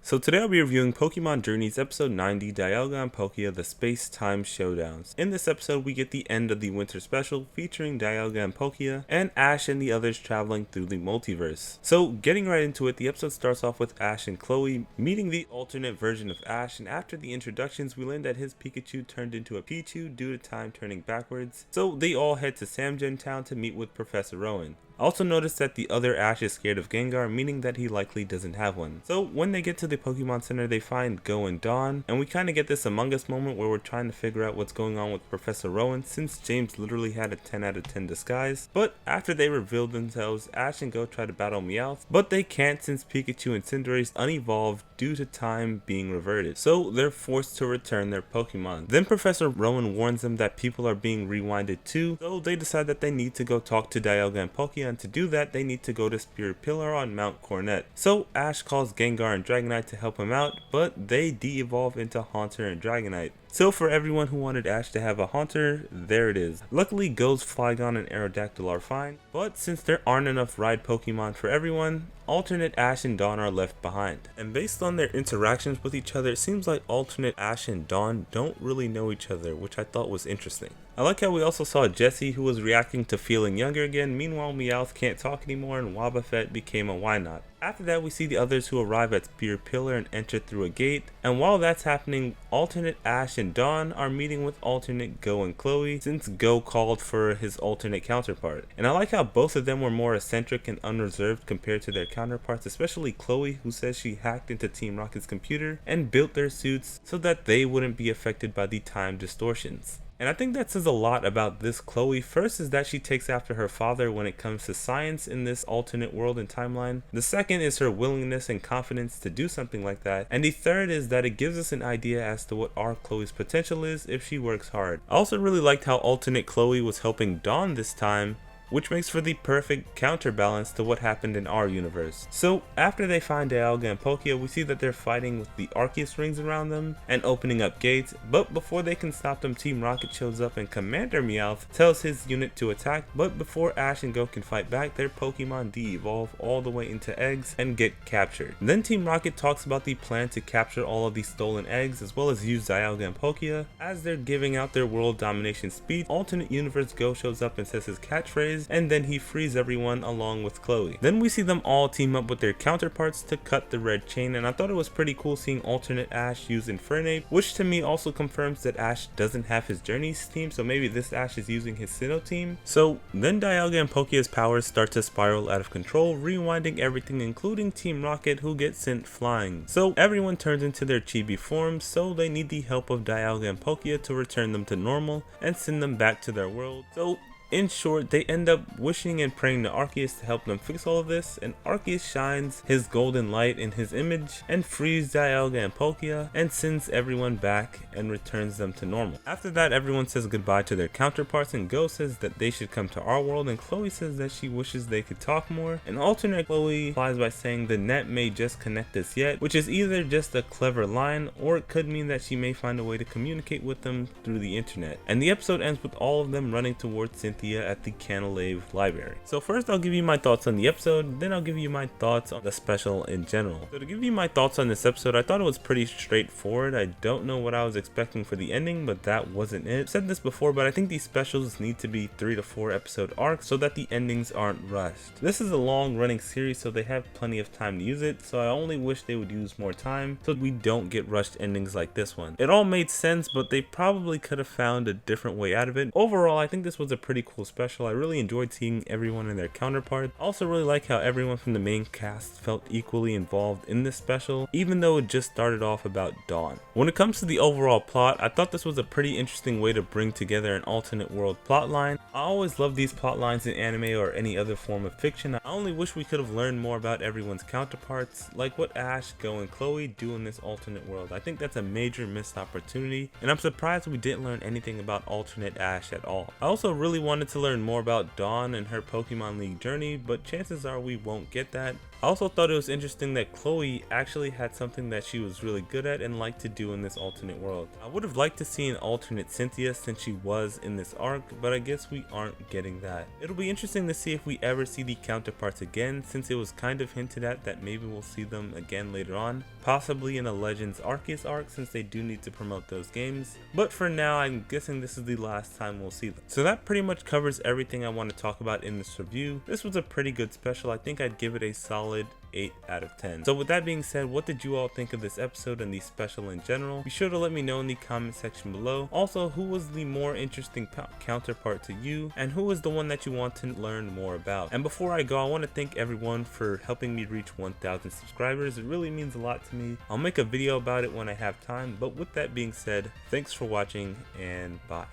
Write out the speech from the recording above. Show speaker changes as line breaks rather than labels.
So today I'll be reviewing Pokémon Journeys episode 90, Dialga Palkia, the Space-Time Showdowns. In this episode we get the end of the winter special featuring Dialga and Palkia, and Ash and the others traveling through the multiverse. So getting right into it, the episode starts off with Ash and Chloe meeting the alternate version of Ash, and after the introductions we learn that his Pikachu turned into a Pichu due to time turning backwards. So they all head to Samgen Town to meet with Professor Rowan. I also noticed that the other Ash is scared of Gengar, meaning that he likely doesn't have one. So when they get to the Pokemon Center, they find Go and Dawn, and we kind of get this Among Us moment where we're trying to figure out what's going on with Professor Rowan, since James literally had a 10 out of 10 disguise. But after they revealed themselves, Ash and Go try to battle Meowth, but they can't since Pikachu and Cinderace unevolved due to time being reverted. So they're forced to return their Pokemon. Then Professor Rowan warns them that people are being rewinded too, so they decide that they need to go talk to Dialga and Palkia, and to do that they need to go to Spirit Pillar on Mount Coronet. So Ash calls Gengar and Dragonite to help him out, but they de-evolve into Haunter and Dragonite. So for everyone who wanted Ash to have a Haunter, there it is. Luckily Go's Flygon and Aerodactyl are fine, but since there aren't enough ride Pokemon for everyone, alternate Ash and Dawn are left behind. And based on their interactions with each other, it seems like alternate Ash and Dawn don't really know each other, which I thought was interesting. I like how we also saw Jessie, who was reacting to feeling younger again. Meanwhile Meowth can't talk anymore and Wobbuffet became a Wynot. After that we see the others who arrive at Spirit Pillar and enter through a gate, and while that's happening, alternate Ash and Dawn are meeting with alternate Go and Chloe, since Go called for his alternate counterpart. And I like how both of them were more eccentric and unreserved compared to their counterparts, especially Chloe, who says she hacked into Team Rocket's computer and built their suits so that they wouldn't be affected by the time distortions. And I think that says a lot about this Chloe. First is that she takes after her father when it comes to science in this alternate world and timeline. The second is her willingness and confidence to do something like that. And the third is that it gives us an idea as to what our Chloe's potential is if she works hard. I also really liked how alternate Chloe was helping Dawn this time, which makes for the perfect counterbalance to what happened in our universe. So after they find Dialga and Palkia, we see that they're fighting with the Arceus rings around them and opening up gates, but before they can stop them, Team Rocket shows up and Commander Meowth tells his unit to attack, but before Ash and Go can fight back, their Pokemon de-evolve all the way into eggs and get captured. Then Team Rocket talks about the plan to capture all of these stolen eggs as well as use Dialga and Palkia. As they're giving out their world domination speech, alternate universe Go shows up and says his catchphrase, and then he frees everyone along with Chloe. Then we see them all team up with their counterparts to cut the red chain, and I thought it was pretty cool seeing alternate Ash use Infernape, which to me also confirms that Ash doesn't have his Journeys team, so maybe this Ash is using his Sinnoh team. So then Dialga and Palkia's powers start to spiral out of control, rewinding everything including Team Rocket, who get sent flying. So everyone turns into their chibi forms, so they need the help of Dialga and Palkia to return them to normal and send them back to their world. So in short, they end up wishing and praying to Arceus to help them fix all of this, and Arceus shines his golden light in his image and frees Dialga and Palkia and sends everyone back and returns them to normal. After that, everyone says goodbye to their counterparts, and Go says that they should come to our world, and Chloe says that she wishes they could talk more, and alternate Chloe replies by saying the net may just connect us yet, which is either just a clever line or it could mean that she may find a way to communicate with them through the internet. And the episode ends with all of them running towards Cynthia at the Canalave library. So first I'll give you my thoughts on the episode, then I'll give you my thoughts on the special in general. So to give you my thoughts on this episode, I thought it was pretty straightforward. I don't know what I was expecting for the ending, but that wasn't it. I've said this before, but I think these specials need to be 3 to 4 episode arcs so that the endings aren't rushed. This is a long running series, so they have plenty of time to use it, so I only wish they would use more time so we don't get rushed endings like this one. It all made sense, but they probably could have found a different way out of it. Overall, I think this was a pretty cool special. I really enjoyed seeing everyone and their counterparts. I also really like how everyone from the main cast felt equally involved in this special, even though it just started off about Dawn. When it comes to the overall plot, I thought this was a pretty interesting way to bring together an alternate world plotline. I always love these plot lines in anime or any other form of fiction. I only wish we could have learned more about everyone's counterparts, like what Ash, Go, and Chloe do in this alternate world. I think that's a major missed opportunity, and I'm surprised we didn't learn anything about alternate Ash at all. I also really wanted to learn more about Dawn and her Pokemon League journey, but chances are we won't get that. I also thought it was interesting that Chloe actually had something that she was really good at and liked to do in this alternate world. I would have liked to see an alternate Cynthia since she was in this arc, but I guess we aren't getting that. It'll be interesting to see if we ever see the counterparts again, since it was kind of hinted at that maybe we'll see them again later on, possibly in a Legends Arceus arc since they do need to promote those games, but for now I'm guessing this is the last time we'll see them. So that pretty much covers everything I want to talk about in this review. This was a pretty good special. I think I'd give it a solid 8 out of 10. So with that being said, what did you all think of this episode and the special in general? Be sure to let me know in the comment section below. Also, who was the more interesting counterpart to you, and who was the one that you want to learn more about? And before I go, I want to thank everyone for helping me reach 1,000 subscribers. It really means a lot to me. I'll make a video about it when I have time, but with that being said, thanks for watching and bye.